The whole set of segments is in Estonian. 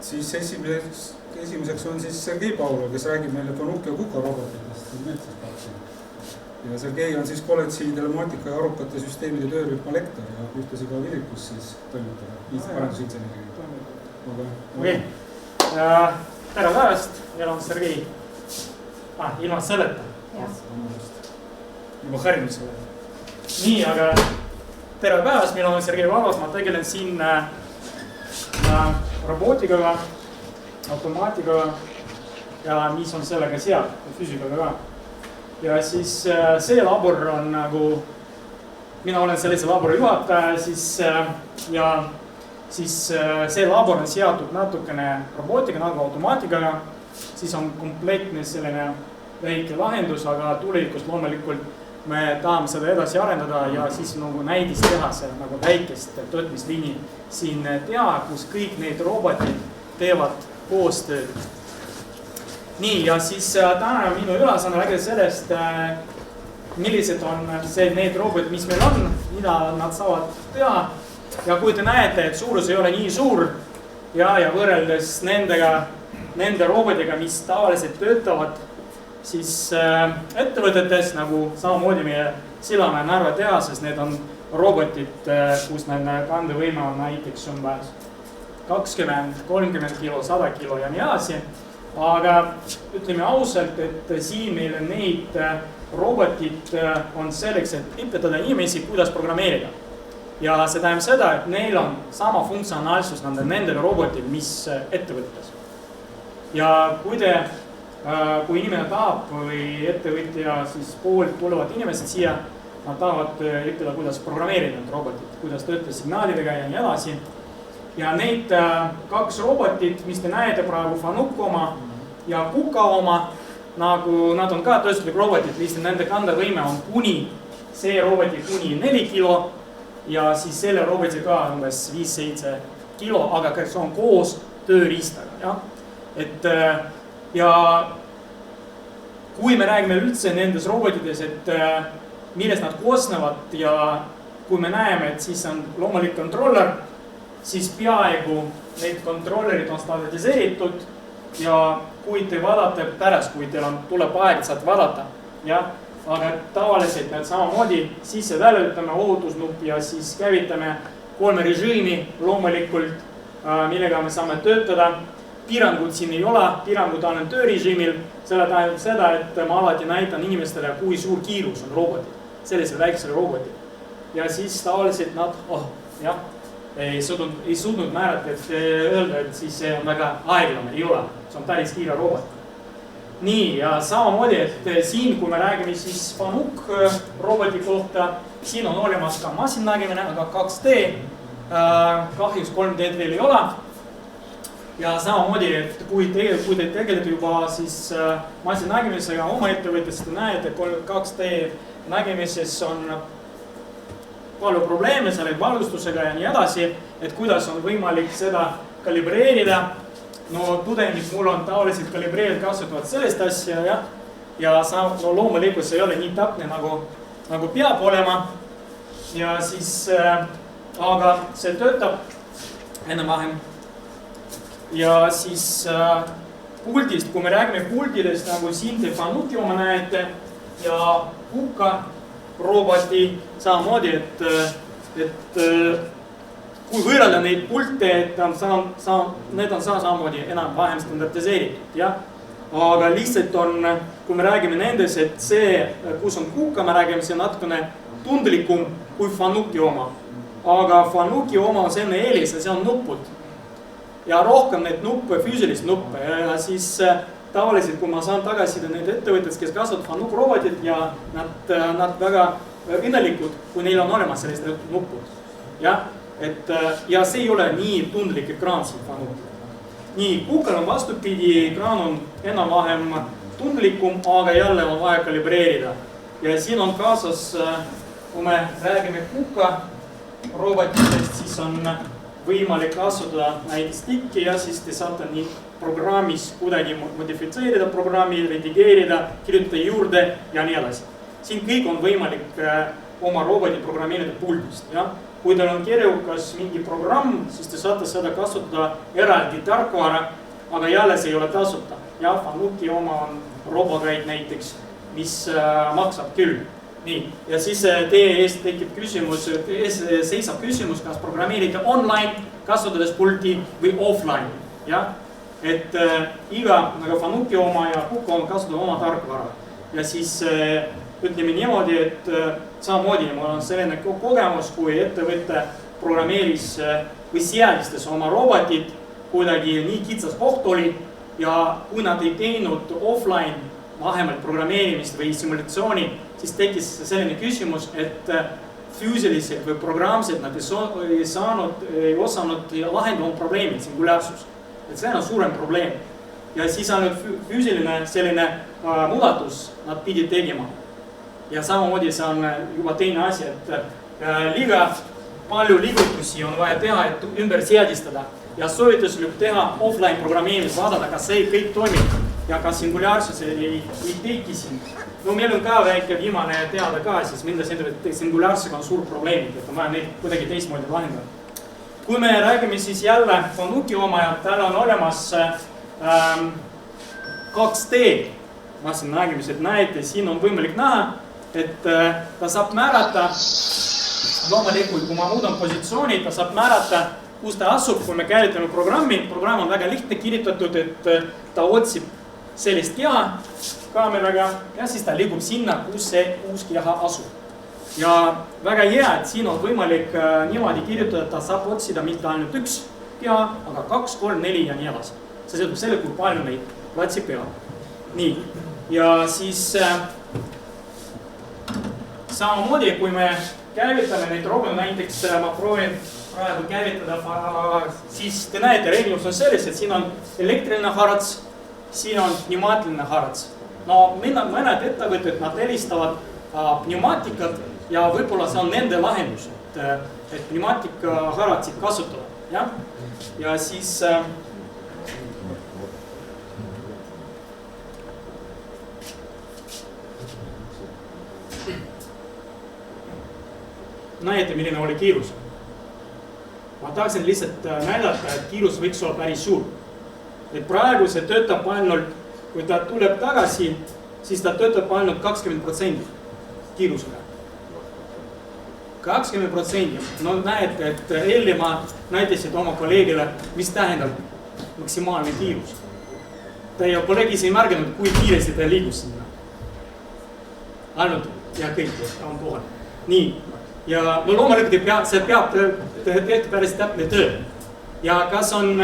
siis esimeseks on siis Sergei Pavlov, kes räägib meile Fanuc ja Kuka robotitest. Ja Sergei on siis kolledži telemaatika ja arukate süsteemide töörühma lektor ja ühtlasi ka Vilikus siis toimetaja, arendusinseneri. Okei. Tere päevast, meil on Sergei. Ilma selleta. Juba harjunud selleta. Nii, aga tere päevast, meil on Sergei Pavlov, ma tegelen siin robotikaga, automaatikaga ja mis on sellega seal, füüsikaga ka. Ja siis see labor on nagu, mina olen sellise labori juhataja ja siis see labor on seatud natukene robootika nagu automaatikaga, siis on komplektne selline väike lahendus, aga tulevikus loomulikult me tahame seda edasi arendada ja siis nagu näidis teha see nagu väikest tootmisliini siin teha, kus kõik need robotid teevad koostööd. Nii, ja siis täna minu ülesanne räägida sellest, millised on need robotid, mis meil on, mida nad saavad teha. Ja kui te näete, et suurus ei ole nii suur ja võrreldes nende robotiga, mis tavaliselt töötavad, siis ettevõtetes, nagu samamoodi meie Sillamäe Narva tehases, need on robotid, kus nende kandevõime on näiteks umbes 20, 30 kilo, 100 kilo ja nii edasi. Aga ütleme ausalt, et siin meil neid robotid on selleks, et õpetada inimesi, kuidas programmeerida. Ja see tähendab seda, et neil on sama funktsionaalsus nendel robotil, mis ettevõttes. Ja kui inimene tahab või ettevõtja siis poolt tulevad inimesed siia, nad tahavad õppida, kuidas programmeerida need robotid, kuidas töötada signaalidega ja nii edasi. Ja neid kaks robotit, mis te näete praegu, Fanuc oma ja Kuka oma, nagu nad on ka tööstuslik robotid, lihtsalt nende kandevõime on see roboti kuni 4 kilo ja siis selle roboti ka umbes 5-7 kilo, aga see on koos tööriistaga. Ja kui me räägime üldse nendes robotides, et millest nad koosnevad ja kui me näeme, et siis on loomulik kontroller, siis peaaegu need kontrollerid on standardiseeritud ja kui te vaadate pärast, kui teil tuleb aeg, et saate vaadata, aga tavaliselt need samamoodi sisse väljutame ohutusnupp ja siis käivitame 3 režiimi loomulikult, millega me saame töötada. Piirangud siin ei ole, piirangud on töörežiimil, selle tähendab seda, et ma alati näitan inimestele, kui suur kiirus on robotil, sellisel väiksel robotil. Ja siis tavaliselt nad, ei suutnud määrata, et öelda, et siis see on väga aeglane, ei ole, see on päris kiire robot. Nii, ja samamoodi, et siin, kui me räägime siis Fanuc roboti kohta, siin on olemas ka masinnägemine, aga 2D, kahjuks 3D veel ei ole. Ja samamoodi, et kui te tegelete juba siis masinnägemisega oma ettevõttes, te näete, 2D nägemises on palju probleeme selle valgustusega ja nii edasi, et kuidas on võimalik seda kalibreerida. No tudengid mul on tavaliselt kalibreerinud kasutavad sellest asja ja loomulikult see ei ole nii täpne nagu peab olema. Ja siis, aga see töötab enam-vähem. Ja siis puldist, kui me räägime puldidest, nagu siin te Fanuci oma näete ja Kuka roboti samamoodi, et kui võrrelda neid pulte, et need on samamoodi enam-vähem standardiseeritud, aga lihtsalt on, kui me räägime nendes, et see, kus on Kuka, me räägime see natukene tundlikum kui Fanuci oma. Aga Fanuci oma on selline eelis ja see on nuppud. Ja rohkem need nuppe, füüsilist nuppe ja siis tavaliselt, kui ma saan tagasida need ettevõtted, kes kasutavad Fanuc robotit ja nad väga õnnelikud, kui neil on olemas sellised nuppud. Ja see ei ole nii tundlik ekraan siin Fanucil. Nii, Kukal on vastupidi, ekraan on enam-vähem tundlikum, aga jälle on vaja kalibreerida. Ja siin on kaasas, kui me räägime Kuka robotitest, siis on võimalik kasutada näiteks tikki ja siis te saate nii programmis kuidagi modifitseerida programmi, redigeerida, kirjutada juurde ja nii edasi. Siin kõik on võimalik oma roboti programmeerida puldist, jah. Kui teil on keerukas mingi programm, siis te saate seda kasutada eraldi tarkvara, aga jälle see ei ole tasuta. Ja Fanuki oma on RoboGuide näiteks, mis maksab küll. Nii, ja siis teie eest tekib küsimus, seisab küsimus, kas programmeerida online, kasutades pulti või offline. Ja? Et iga nagu Fanuki oma ja Kuka on kasutada oma tarkvara. Ja siis ütleme niimoodi, et samamoodi mul on selline kogemus, kui ettevõte programmeeris või seadistas oma robotit, kuidagi nii kitsas koht oli ja kui nad ei teinud offline vähemalt programmeerimist või simulatsiooni, siis tekkis selline küsimus, et füüsiliselt või programmselt nad ei osanud lahendada probleemid, singulaarsus. Et see on suurem probleem. Ja siis ainult füüsiline selline muudatus nad pidid tegema. Ja samamoodi see on juba teine asi, et liiga palju liigutusi on vaja teha, et ümber seadistada. Ja soovituslik teha offline programmeerimist, vaadata, kas see kõik toimib ja kas singulaarsus ei teki siin. No meil on ka väike viimane teada ka, siis minnes singulaarsusega on suur probleemid, et on vaja neid kuidagi teistmoodi lahendada. Kui me räägime siis jälle Fanuki oma ja tal on olemas 2D masinanägemised, näete, siin on võimalik näha, et ta saab määrata, loomulikult kui ma muudan positsiooni, ta saab määrata, kus ta asub, kui me käivitame programmi. Programm on väga lihtne kirjutatud, et ta otsib sellist keha kaameraga ja siis ta liigub sinna, kus see uus keha asub. Ja väga hea, et siin on võimalik niimoodi kirjutada, et ta saab otsida mitte ainult üks keha, aga 2, 3, 4 ja nii edasi. See sõltub selle, kui palju neid platsi peab. Nii, ja siis samamoodi, kui me käivitame neid roboteid, näiteks ma proovin praegu käivitada, siis te näete, erinevus on selles, et siin on elektriline harats, siin on pneumaatiline harats. No mõned ettevõtted, nad helistavad pneumaatikat ja võib-olla see on nende lahendus, et pneumaatika haratsid kasutada. Ja siis näete, milline oli kiirus. Ma tahaksin lihtsalt näidata, et kiirus võiks olla päris suur. Et praegu see töötab ainult, kui ta tuleb tagasi, siis ta töötab ainult 20% kiirusega. 20%. No näete, et eile ma näitasin oma kolleegile, mis tähendab maksimaalne kiirus. Teie kolleeg ise ei märganud, kui kiiresti ta liigus sinna. Ainult ja kõik on kohal. Nii. Ja no loomulikult see peab tehtud päris täpne töö. Ja kas on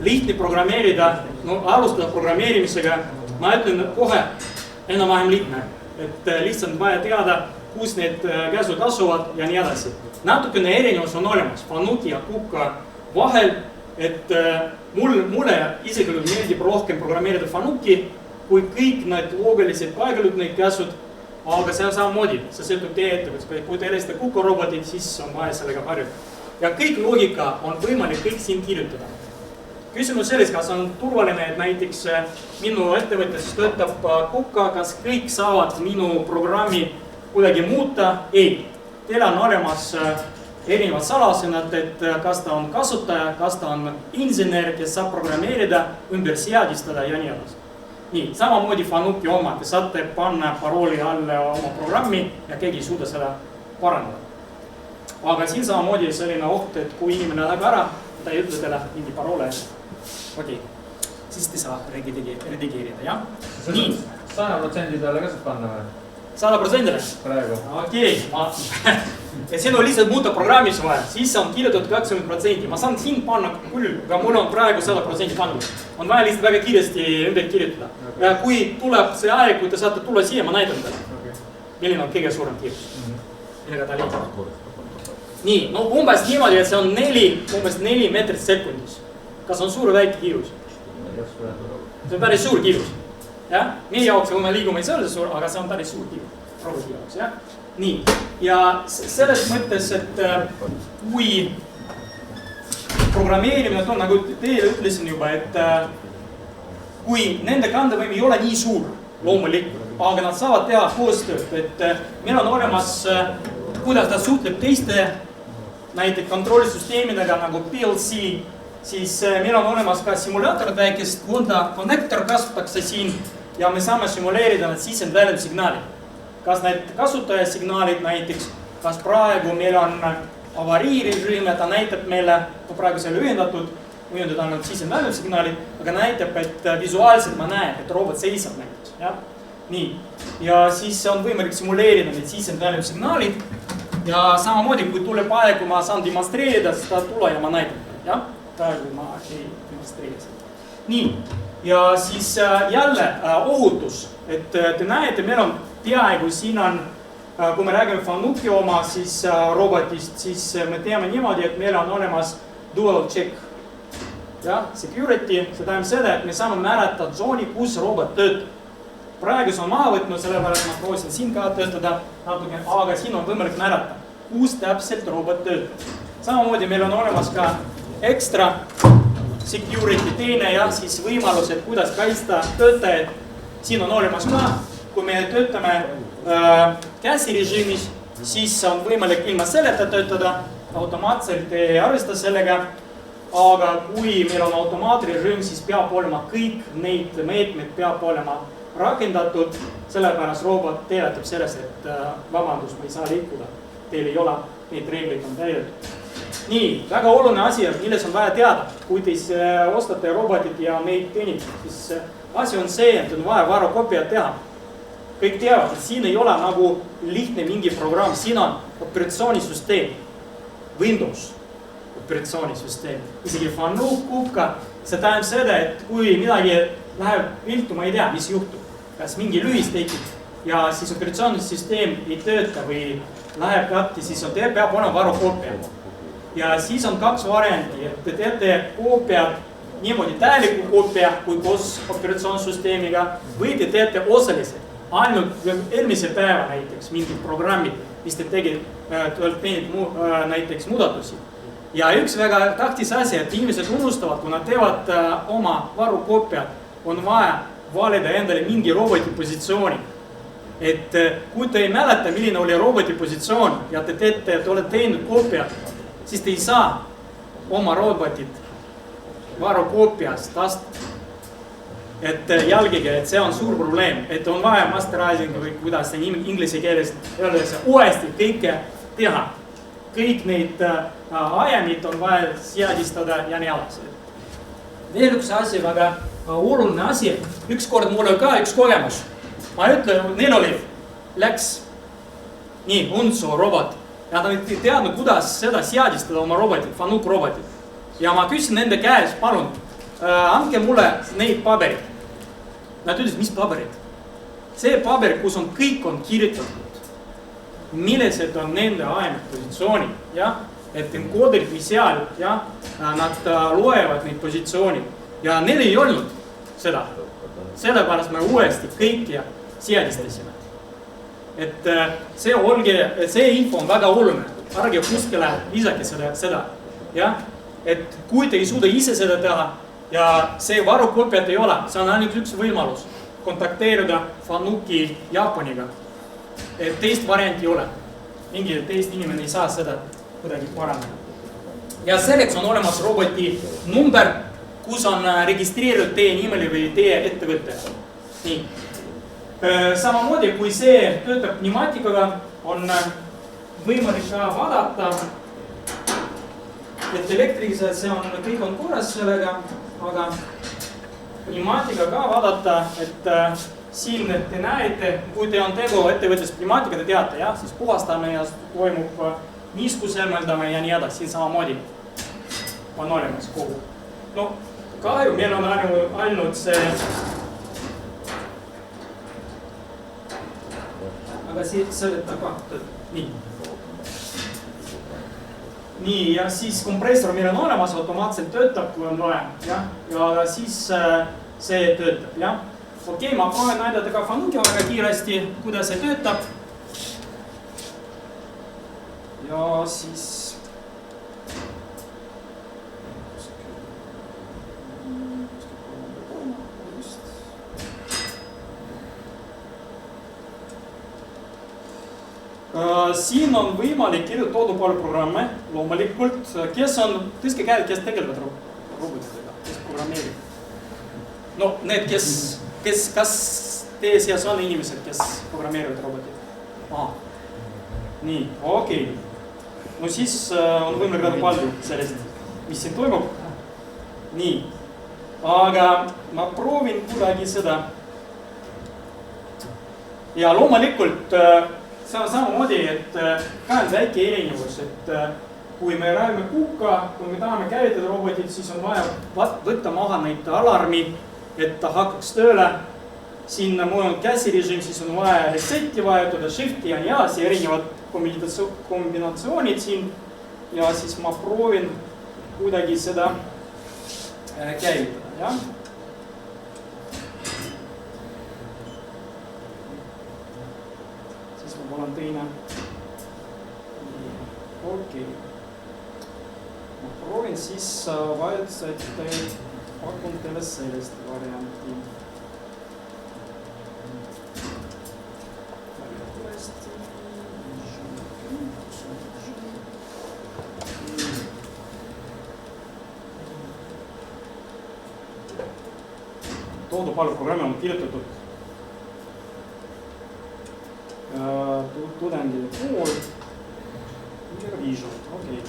lihtne programmeerida, no alustada programmeerimisega, ma ütlen kohe enam-vähem lihtne. Et lihtsalt vaja teada, kus need käsud asuvad ja nii edasi. Natukene erinevus on olemas Fanuki ja Kuka vahel, et mulle isiklikult meeldib rohkem programmeerida Fanuki, kui kõik need loogilised paigalikud need käsud. Aga see on samamoodi, see sõltub teie ettevõttes, kui te helistate Kuka robotit, siis on vaja sellega harjuda. Ja kõik loogika on võimalik kõik siin kirjutada. Küsimus selles, kas on turvaline, et näiteks minu ettevõttes töötab Kuka, kas kõik saavad minu programmi kuidagi muuta? Ei. Teil on olemas erinevad salasõnad, et kas ta on kasutaja, kas ta on insener, kes saab programmeerida, ümber seadistada ja nii edasi. Nii, samamoodi Fanuki oma, te saate panna parooli alle oma programmi ja keegi ei suuda seda parandada. Aga siin samamoodi selline oht, et kui inimene läheb ära, ta ei ütle teile mingi paroole. Okei, siis te saa redigeerida, jah? Nii. 100% peale ka saab panna või? 100%-le? Praegu. Okei, et siin on lihtsalt muuta programmis vaja, siis on kirjutatud 20%. Ma saan siin panna küll, aga mul on praegu 100% pandud. On vaja lihtsalt väga kiiresti ümber kirjutada. Ja kui tuleb see aeg, kui te saate tulla siia, ma näitan teile. Milline on kõige suurem kiirus. Millega ta liitub. Nii, no umbes niimoodi, et see on 4 meetrit sekundis. Kas on suur või väike kiirus? See on päris suur kiirus. Meie jaoks, kui me liigume ei ole suur, aga see on päris suur kiirus. Roboti jaoks, Nii, ja selles mõttes, et kui programmeerimine on, nagu teile ütlesin juba, et kui nende kandevõim ei ole nii suur loomulikult, aga nad saavad teha koostööd, et meil on olemas kuidas ta suhtleb teiste näiteks kontrollisüsteemidega nagu PLC, siis meil on olemas ka simulaatorid väikest connector kasutatakse siin ja me saame simuleerida need sisend-väljund-signaalid. Kas need kasutajasignaalid näiteks, kas praegu meil on avariirežiim ja ta näitab meile, praegu see oli ühendatud ainult sisend-väljund-signaalid, aga näitab, et visuaalselt ma näen, et robot seisab näiteks. Ja? Nii. Ja siis on võimalik simuleerida need sisend-väljund-signaalid ja samamoodi, kui tuleb aeg, kui ma saan demonstreerida seda tule ja ma näitan. Ja? Praegu ma ei demonstreeri seda. Nii. Ja siis jälle ohutus, et te näete, meil on peaaegu siin on, kui me räägime Fanuki oma siis robotist, siis me teeme niimoodi, et meil on olemas dual check. Ja, security, see tähendab seda, et me saame määrata zooni, kus robot töötab. Praegu see on maha võtnud, sellepärast ma proovisin siin ka töötada natuke, aga siin on võimalik määrata, kus täpselt robot töötab. Samamoodi meil on olemas ka extra security teine ja siis võimalus, et kuidas kaitsta töötajaid. Siin on olemas ka, kui me töötame käsirežiimis, siis on võimalik ilma selleta töötada, automaatselt ei arvesta sellega, aga kui meil on automaatrežiim, siis peab olema kõik neid meetmed peab olema rakendatud, sellepärast robot teeletab selles, et vabandus, ma ei saa liikuda, teil ei ole, neid reegleid on täidetud. Nii, väga oluline asi, milles on vaja teada, kui te ostate robotit ja neid teenib, siis asi on see, et on vaja varukoopiat teha. Kõik teavad, et siin ei ole nagu lihtne mingi programm, siin on operatsioonisüsteem, Windows operatsioonisüsteem, isegi Fanuc, Kupka, see tähendab seda, et kui midagi läheb viltu, ma ei tea, mis juhtub, kas mingi lühis tekib ja siis operatsioonisüsteem ei tööta või läheb katki, siis peab olema varukoopia. Ja siis on kaks varianti, et te teete koopiad niimoodi täieliku koopia kui koos operatsioonisüsteemiga või te teete osaliselt, ainult eelmise päeva näiteks mingid programmid, mis te tegid näiteks muudatusi. Ja üks väga tähtis asi, et inimesed unustavad, kui nad teevad oma varukoopiat, on vaja valida endale mingi roboti positsiooni. Et kui te ei mäleta, milline oli roboti positsioon ja te olete teinud koopiat, siis te ei saa oma robotit varukoopiast lasta. Et jälgige, et see on suur probleem, et on vaja masterizing või kuidas see inglise keeles öeldakse, uuesti kõike teha. Kõik neid ajamid on vaja seadistada ja nii alasi. Veel üks asi, väga oluline asi. Ükskord mul oli ka üks kogemus. Ma ütlen, neil läks nii, Unso robot. Ja ta ei teadnud, kuidas seda seadistada oma robotit, Fanuc robotit. Ja ma küsin nende käes, palun, andke mulle neid paberid. Nad ütlesid, mis paberid? See paber, kus on kõik on kirjutatud. Millised on nende ajamid positsioonid, jah? Et encoderid või seal, jah? Nad loevad neid positsioonid. Ja neil ei olnud seda. Sellepärast me uuesti kõiki seadistasime. Et see info on väga oluline. Ärge kuskile lisake seda. Ja? Et kui te ei suuda ise seda teha ja see varukoopiat ei ole, see on ainult üks võimalus kontakteerida Fanuki Jaapaniga. Et teist varianti ei ole. Mingi teist inimene ei saa seda kuidagi parandada. Ja selleks on olemas roboti number, kus on registreeritud teie nimeli või teie ettevõtte. Nii. Samamoodi, kui see töötab pneumatikaga, on võimalik ka vaadata, et elektriliselt see on, kõik on korras sellega, aga pneumatika ka vaadata, et siin te näete, kui te on tegu ettevõttes pneumatika, te teate, jah, siis puhastame ja toimub niiskuselmeldame ja nii edasi, siin samamoodi on olemas kogu. No, kahju, meil on ainult see, aga selle taga, nii. Nii, ja siis kompressor meil on olemas, automaatselt töötab, kui on vaja, jah, ja siis see töötab, jah. Okei, ma proovin näidata ka Fanuki väga kiiresti, kuidas see töötab. Ja siis siin on võimalik kirjutada toodud palju programme, loomulikult, kes on, tõstke käed, kes tegelevad robotitega, kes programmeerib. No need, kas teie seas on inimesed, kes programmeerivad robotit? Nii, okei. No siis on võimalik väga palju sellest, mis siin toimub. Nii, aga ma proovin kuidagi seda. Ja loomulikult see on samamoodi, et ka on väike erinevus, et kui me räägime kuka, kui me tahame käivitada robotit, siis on vaja võtta maha neid alarmi, et ta hakkaks tööle. Siin mul on käsirežiim, siis on vaja reseti vajutada, shifti ja nii edasi, erinevad kombinatsioonid siin. Ja siis ma proovin kuidagi seda käivitada, jah. On teine. Okei. Ma proovin siis vajutada, et pakun teile sellest varianti. Toodu palju programme on kirjutatud tudengide pool. Midagi viisu, okei.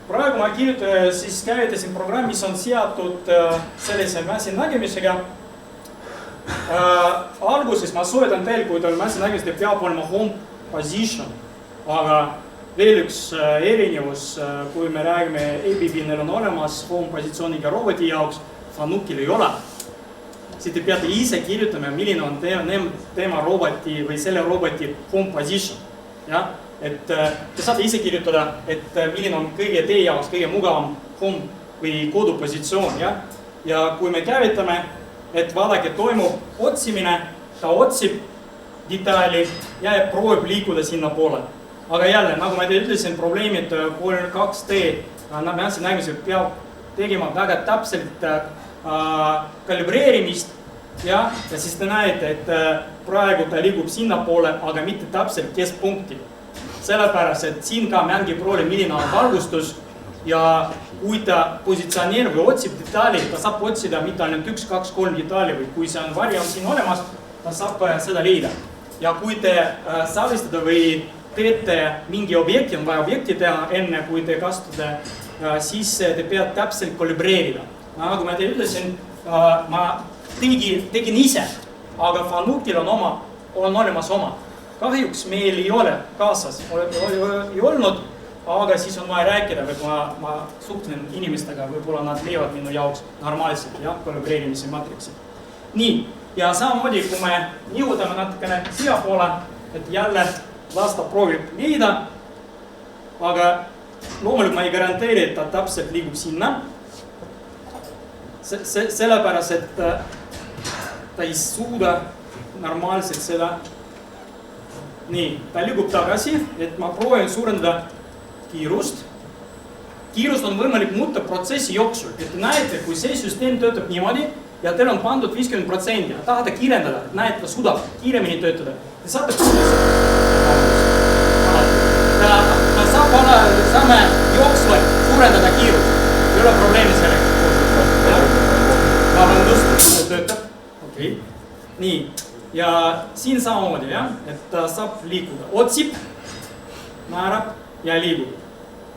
Praegu ma siis käivitasin programm, mis on seatud sellise masinägemisega. Alguses ma soovitan teil, kui teil masinägemisega peab olema home position, aga veel üks erinevus, kui me räägime ABB, neil on olemas home positsiooniga roboti jaoks, Fanukil ei ole. Siis te peate ise kirjutama, milline on tema roboti või selle roboti home position. Ja? Et te saate ise kirjutada, et milline on kõige teie jaoks kõige mugavam home või kodupositsioon. Ja kui me käivitame, et vaadake, toimub otsimine, ta otsib detaili ja proovib liikuda sinna poole. Aga jälle, nagu ma teile ütlesin, probleemid 2D nägemisel peab tegema väga täpselt kalibreerimist ja siis te näete, et praegu ta liigub sinna poole, aga mitte täpselt keskpunkti. Sellepärast, et siin ka mängib rooli, milline on valgustus ja kui ta positsioneerib või otsib detaali, ta saab otsida mitte ainult 1, 2, 3 detaali või kui see on variant siin olemas, ta saab seda leida. Ja kui te sallistada või teete mingi objekti, on vaja objekti teha enne, kui te kasutate, siis te peate täpselt kalibreerida. Nagu ma teile ütlesin, ma tegin ise, aga Fanukil on olemas oma. Kahjuks meil ei ole kaasas, ei olnud, aga siis on vaja rääkida, või ma suhtlen inimestega, võib-olla nad leiavad minu jaoks normaalselt, kalibreerimise matriksi. Nii, ja samamoodi, kui me nihutame natukene siia poole, et jälle lasta proovib leida, aga loomulikult ma ei garanteeri, et ta täpselt liigub sinna. Sellepärast, et ta ei suuda normaalselt seda. Nii, ta liigub tagasi, et ma proovin suurendada kiirust. Kiirust on võimalik muuta protsessi jooksul, et te näete, kui see süsteem töötab niimoodi ja teil on pandud 50%, tahate kiirendada, et näete, ta suudab kiiremini töötada. Te saate saame jooksvalt suurendada kiirust, ei ole probleemi sellega. Vabandust, see töötab. Okei. Nii. Ja siin samamoodi, et ta saab liikuda. Otsib, määrab ja liigub.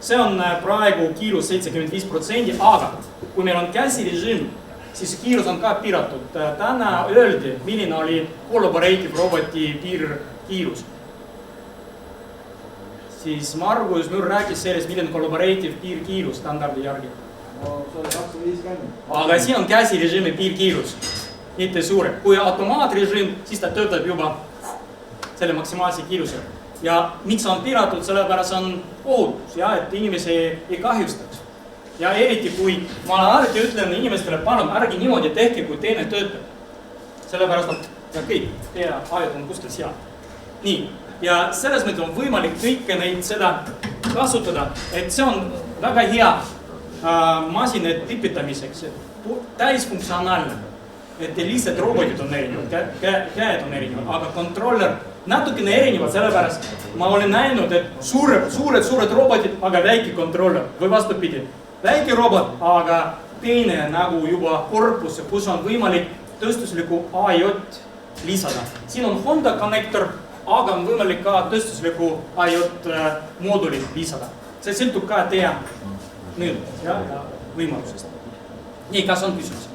See on praegu kiirus 75%, aga kui meil on käsirežiim, siis kiirus on ka piiratud. Täna öeldi, milline oli collaborative roboti piirkiirus. Siis Margus Mürr rääkis sellest, milline collaborative piirkiirus standardi järgi. Aga siin on käsirežiimi piirkiirus. Mitte suure. Kui automaatrežiim, siis ta töötab juba selle maksimaalse kiiruse. Ja miks on piiratud, sellepärast on ohutus, et inimesi ei kahjustaks. Ja eriti kui ma alati ütlen inimestele, palun ärge niimoodi tehke, kui teine töötab. Sellepärast, et kõik teie ajad on kuskil seal. Nii, ja selles mõttes on võimalik kõike neid seda kasutada, et see on väga hea masinate tipitamiseks, täisfunktsionaalne. Et lihtsalt robotid on erinevad, käed on erinevad, aga kontroller natukene erinevad, sellepärast ma olen näinud, et suured robotid, aga väike kontroller või vastupidi. Väike robot, aga teine nagu juba korpus, kus on võimalik tööstuslikku IoT lisada. Siin on Honda konnektor, aga on võimalik ka tööstuslikku IoT mooduli lisada. See sõltub ka teie nõudest ja võimalusest. Nii, kas on küsimus?